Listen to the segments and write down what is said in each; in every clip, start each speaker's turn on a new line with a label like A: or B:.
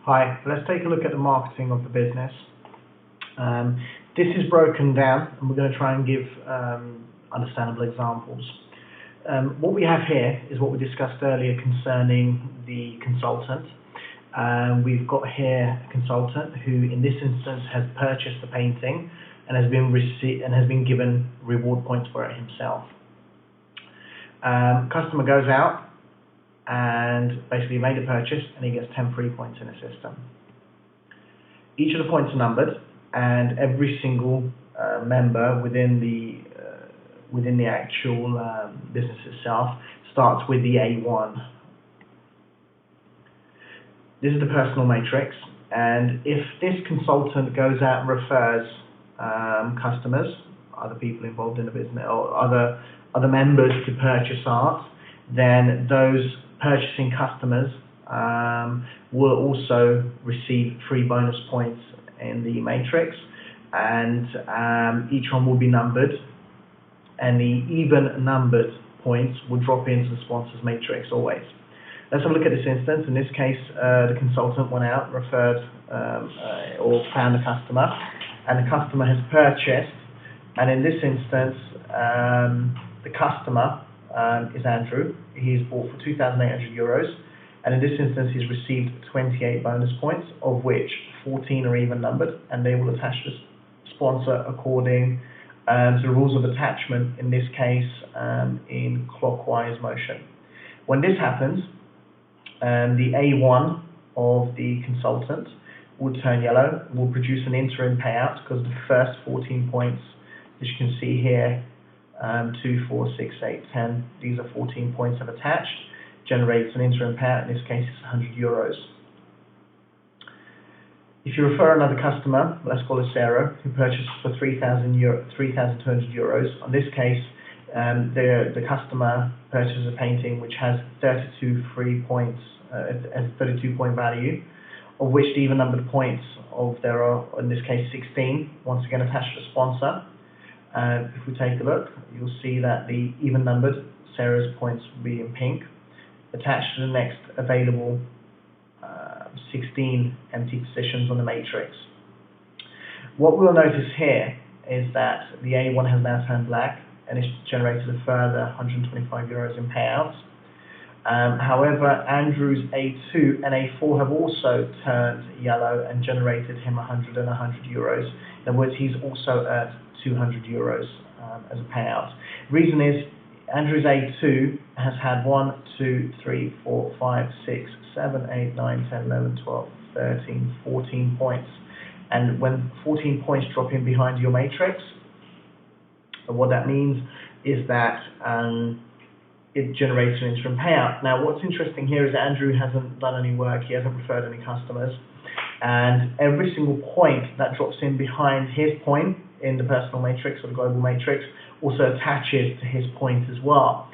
A: Hi, let's take a look at the marketing of the business. This is broken down and we're going to try and give understandable examples. What we have here is what we discussed earlier concerning the consultant. We've got here a consultant who in this instance has purchased the painting and has been given reward points for it himself. Customer goes out and basically made a purchase and he gets 10 free points in the system. Each of the points are numbered and every single member within the actual business itself starts with the A1. This is the personal matrix, and if this consultant goes out and refers customers, other people involved in the business or other members to purchase art, then those purchasing customers will also receive free bonus points in the matrix, and each one will be numbered, and the even numbered points will drop into the sponsors matrix always. Let's have a look at this instance. In this case, the consultant went out, referred or found a customer, and the customer has purchased, and in this instance the customer is Andrew. He's bought for €2,800, and in this instance he's received 28 bonus points, of which 14 are even numbered, and they will attach the sponsor according to the rules of attachment, in this case in clockwise motion. When this happens, the A1 of the consultant will turn yellow, will produce an interim payout because the first 14 points, as you can see here, 2, 4, 6, 8, 10. These are 14 points have attached. Generates an interim payout. In this case, it's €100. If you refer another customer, let's call it Sarah, who purchases for €3,200. On this case, the customer purchases a painting which has 32 free points, a 32-point value, of which the even numbered points there are, in this case, 16. Once again, attached to the sponsor. If we take a look, you'll see that the even numbered, Sarah's points will be in pink, attached to the next available 16 empty positions on the matrix. What we'll notice here is that the A1 has now turned black and it's generated a further €125 in payouts. However, Andrew's A2 and A4 have also turned yellow and generated him €100 and €100. In other words, he's also earned €200 as a payout. Reason is Andrew's A2 has had 1, 2, 3, 4, 5, 6, 7, 8, 9, 10, 11, 12, 13, 14 points. And when 14 points drop in behind your matrix, what that means is that it generates an interim payout. Now, what's interesting here is that Andrew hasn't done any work, he hasn't referred any customers, and every single point that drops in behind his point in the personal matrix or the global matrix also attaches to his point as well.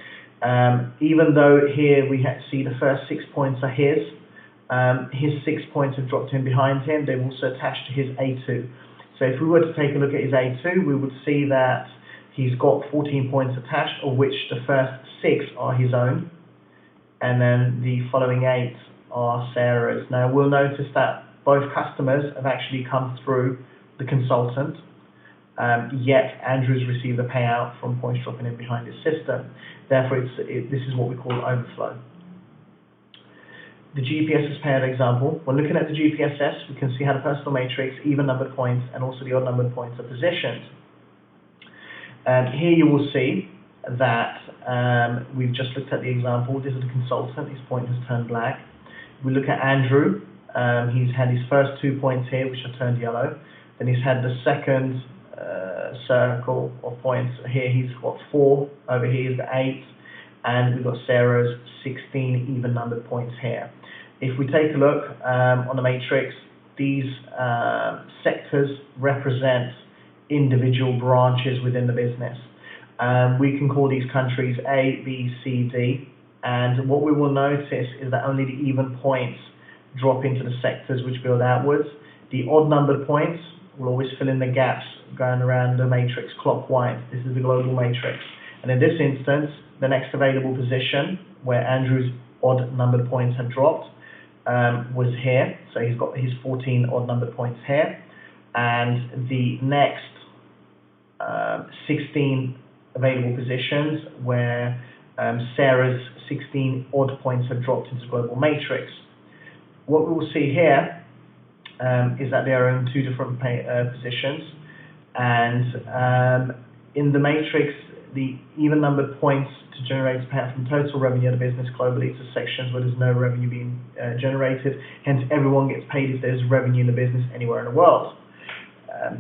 A: Even though here we see the first 6 points are his 6 points have dropped in behind him, they've also attached to his A2. So if we were to take a look at his A2, we would see that he's got 14 points attached, of which the first 6 are his own, and then the following 8 are Sarah's. Now we'll notice that both customers have actually come through the consultant, yet Andrew's received a payout from points dropping in behind his system. Therefore, this is what we call overflow. The GPS's payout example. When looking at the GPSS, we can see how the personal matrix, even numbered points, and also the odd numbered points are positioned. Here you will see that we've just looked at the example. This is the consultant, his point has turned black. We look at Andrew, he's had his first 2 points here which have turned yellow. Then he's had the second circle of points here, he's got 4, over here is the 8, and we've got Sarah's 16 even numbered points here. If we take a look on the matrix, these sectors represent individual branches within the business. We can call these countries A, B, C, D, and what we will notice is that only the even points drop into the sectors which build outwards. The odd numbered points will always fill in the gaps going around the matrix clockwise. This is the global matrix, and in this instance the next available position where Andrew's odd numbered points have dropped was here, so he's got his 14 odd numbered points here, and the next 16 available positions where Sarah's 16 odd points have dropped into the global matrix. What we will see here is that they are in two different positions, and in the matrix, the even numbered points to generate a payout from total revenue of the business globally to sections where there's no revenue being generated. Hence, everyone gets paid if there's revenue in the business anywhere in the world.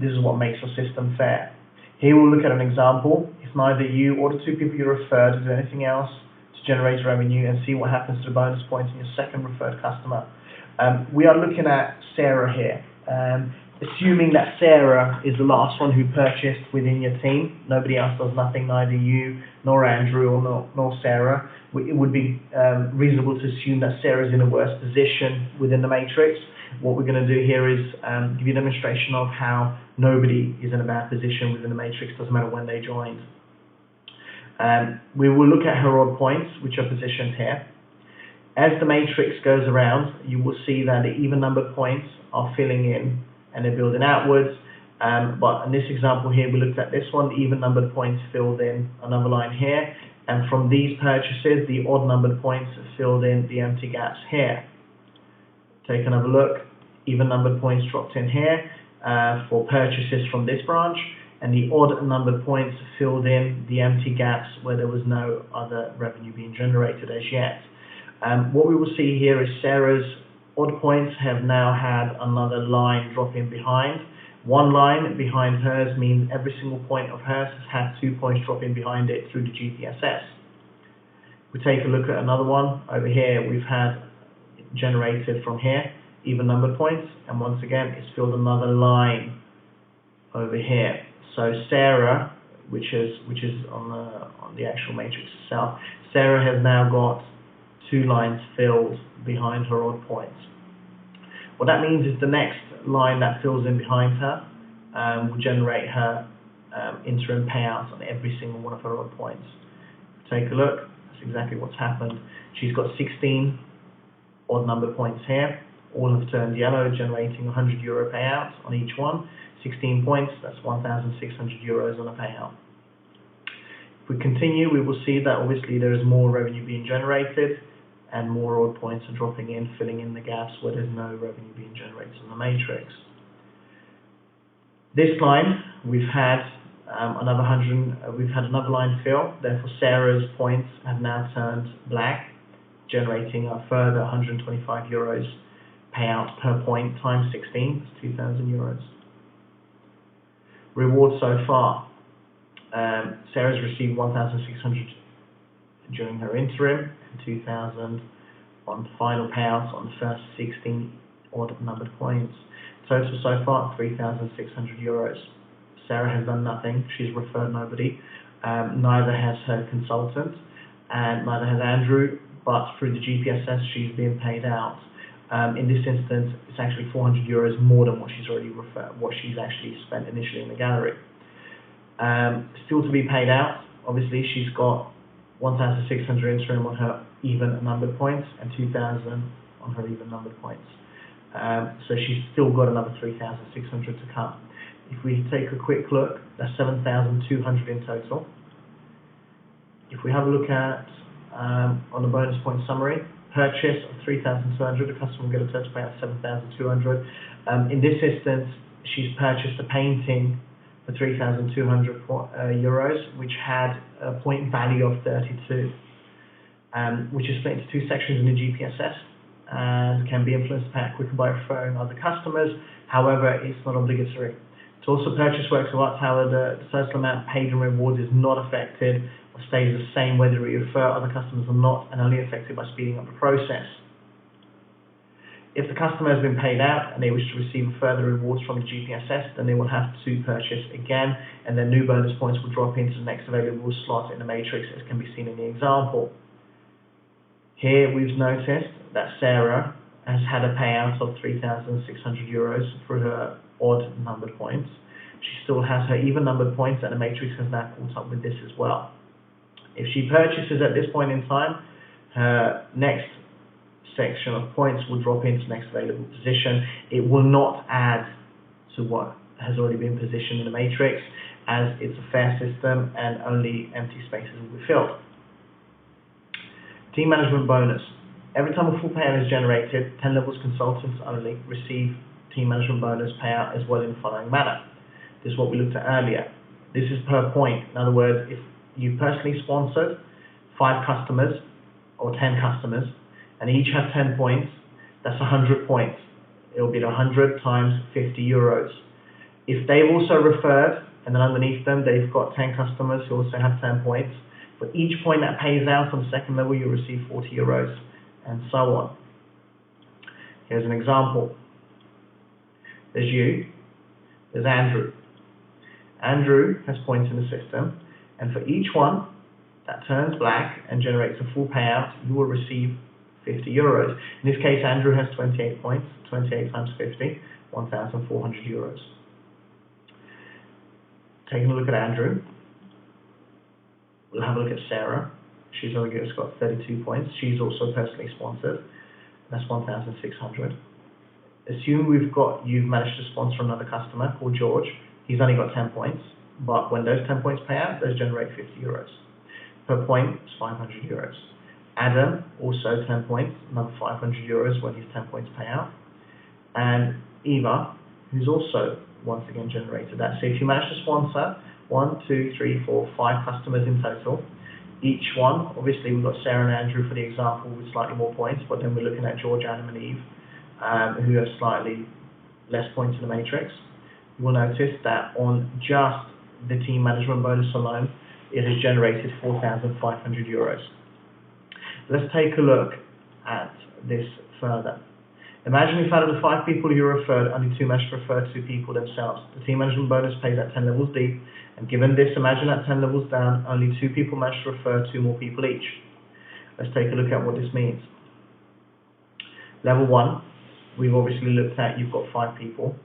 A: This is what makes our system fair. Here we'll look at an example. If neither you or the two people you referred do anything else to generate revenue, and see what happens to the bonus points in your second referred customer. We are looking at Sarah here. Assuming that Sarah is the last one who purchased within your team, nobody else does nothing, neither you nor Andrew or nor Sarah, it would be reasonable to assume that Sarah is in a worse position within the matrix. What we're going to do here is give you a demonstration of how nobody is in a bad position within the matrix, doesn't matter when they joined. We will look at her odd points, which are positioned here. As the matrix goes around, you will see that the even numbered points are filling in and they're building outwards. But in this example here, we looked at this one, the even numbered points filled in another line here, and from these purchases, the odd numbered points filled in the empty gaps here. Take another look, even numbered points dropped in here for purchases from this branch, and the odd numbered points filled in the empty gaps where there was no other revenue being generated as yet. What we will see here is Sarah's odd points have now had another line drop in behind. One line behind hers means every single point of hers has had 2 points drop in behind it through the GPSS. We take a look at another one. Over here we've had generated from here even numbered points, and once again it's filled another line over here. So Sarah, which is on the actual matrix itself, Sarah has now got 2 lines filled behind her odd points. What that means is the next line that fills in behind her will generate her interim payouts on every single one of her odd points. Take a look, that's exactly what's happened. She's got 16 odd number points here, all have turned yellow, generating €100 payouts on each one. 16 points, that's 1,600 euros on a payout. If we continue, we will see that obviously there is more revenue being generated, and more odd points are dropping in, filling in the gaps where there's no revenue being generated on the matrix. This line, we've had another line fill, therefore Sarah's points have now turned black, generating a further €125 payout per point times 16, that's 2,000 euros. Reward so far, Sarah's received 1,600 during her interim, and 2,000 on final payouts on the first 16 odd numbered points. Total so far, 3,600 euros. Sarah has done nothing, she's referred nobody, neither has her consultant, and neither has Andrew, but through the GPSS she's been paid out. In this instance, it's actually 400 euros more than what she's actually spent initially in the gallery. Still to be paid out, obviously she's got 1,600 interim on her even numbered points and 2,000 on her even numbered points. So she's still got another 3,600 to come. If we take a quick look, that's 7,200 in total. If we have a look at on the bonus point summary, purchase of 3,200, the customer will get a total payout of 7,200. In this instance, she's purchased a painting for 3,200 euros, which had a point value of 32, which is split into 2 sections in the GPSS and can be influenced to pay out quicker by referring other customers. However, it's not obligatory. To also purchase works of art, however, the total amount paid in rewards is not affected or stays the same whether you refer other customers or not, and only affected by speeding up the process. If the customer has been paid out and they wish to receive further rewards from the GPSS, then they will have to purchase again, and their new bonus points will drop into the next available slot in the matrix, as can be seen in the example. Here we've noticed that Sarah has had a payout of 3,600 euros for her odd numbered points. She still has her even numbered points, and the matrix has now caught up with this as well. If she purchases at this point in time, her next section of points will drop into the next available position. It will not add to what has already been positioned in the matrix, as it's a fair system and only empty spaces will be filled. Team management bonus. Every time a full payout is generated, 10 levels consultants only receive team management bonus payout as well in the following manner. This is what we looked at earlier. This is per point. In other words, if you personally sponsored 5 customers or 10 customers and each have 10 points, that's 100 points. It will be 100 times 50 euros. If they've also referred and then underneath them they've got 10 customers who also have 10 points, for each point that pays out on the second level you'll receive 40 euros and so on. Here's an example. There's you, there's Andrew. Andrew has points in the system, and for each one that turns black and generates a full payout, you will receive 50 euros. In this case, Andrew has 28 points, 28 times 50, 1,400 euros. Taking a look at Andrew, we'll have a look at Sarah. She's only got 32 points. She's also personally sponsored. That's 1,600. Assume you've managed to sponsor another customer called George. He's only got 10 points, but when those 10 points pay out, those generate 50 euros. Per point, it's 500 euros. Adam, also 10 points, another 500 euros when his 10 points pay out. And Eva, who's also once again generated that. So if you manage to sponsor 1, 2, 3, 4, 5 customers in total, each one, obviously we've got Sarah and Andrew for the example with slightly more points, but then we're looking at George, Adam and Eve, who have slightly less points in the matrix. You will notice that on just the team management bonus alone, it has generated 4,500 euros. Let's take a look at this further. Imagine if out of the 5 people you referred, only 2 managed to refer 2 people themselves. The team management bonus pays at 10 levels deep, and given this, imagine at 10 levels down, only 2 people managed to refer 2 more people each. Let's take a look at what this means. Level 1, we've obviously looked at, you've got 5 people,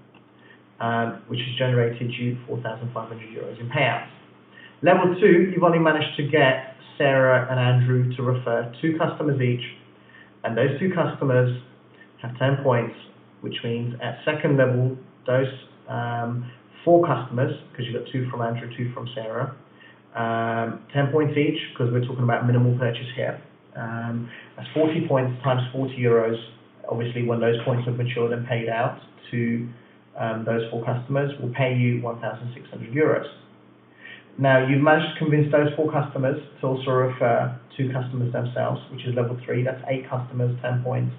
A: which has generated you 4,500 euros in payouts. Level 2, you've only managed to get Sarah and Andrew to refer 2 customers each, and those 2 customers have 10 points, which means at second level, those 4 customers, because you've got 2 from Andrew, 2 from Sarah, 10 points each, because we're talking about minimal purchase here. That's 40 points times 40 euros. Obviously, when those points have matured and paid out to those 4 customers, will pay you 1,600 euros. Now, you've managed to convince those 4 customers to also refer 2 customers themselves, which is level 3. That's 8 customers, 10 points,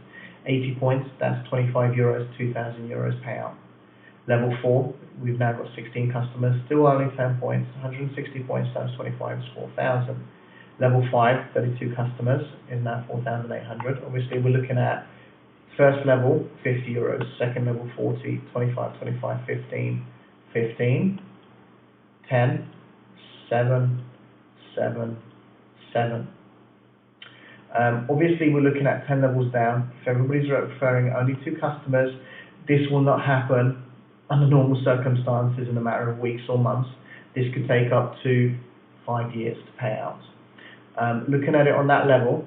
A: 80 points. That's 25 euros, 2,000 euros payout. Level 4, we've now got 16 customers, still only 10 points, 160 points times 25 is 4,000. Level 5, 32 customers, is now 4,800. Obviously, we're looking at first level, 50 euros, second level, 40, 25, 25, 15, 15, 10, 7, 7, 7. Obviously, we're looking at 10 levels down. If everybody's referring only 2 customers, this will not happen under normal circumstances in a matter of weeks or months. This could take up to 5 years to pay out. Looking at it on that level,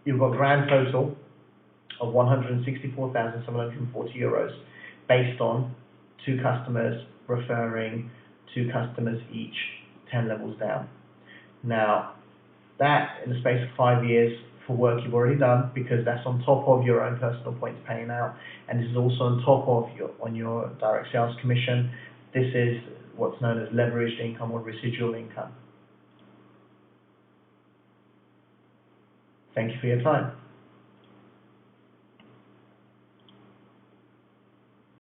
A: you've got grand total of 164,740 euros based on 2 customers referring 2 customers each, 10 levels down. Now, that in the space of 5 years for work you've already done, because that's on top of your own personal points paying out, and this is also on top of your direct sales commission. This is what's known as leveraged income or residual income. Thank you for your time.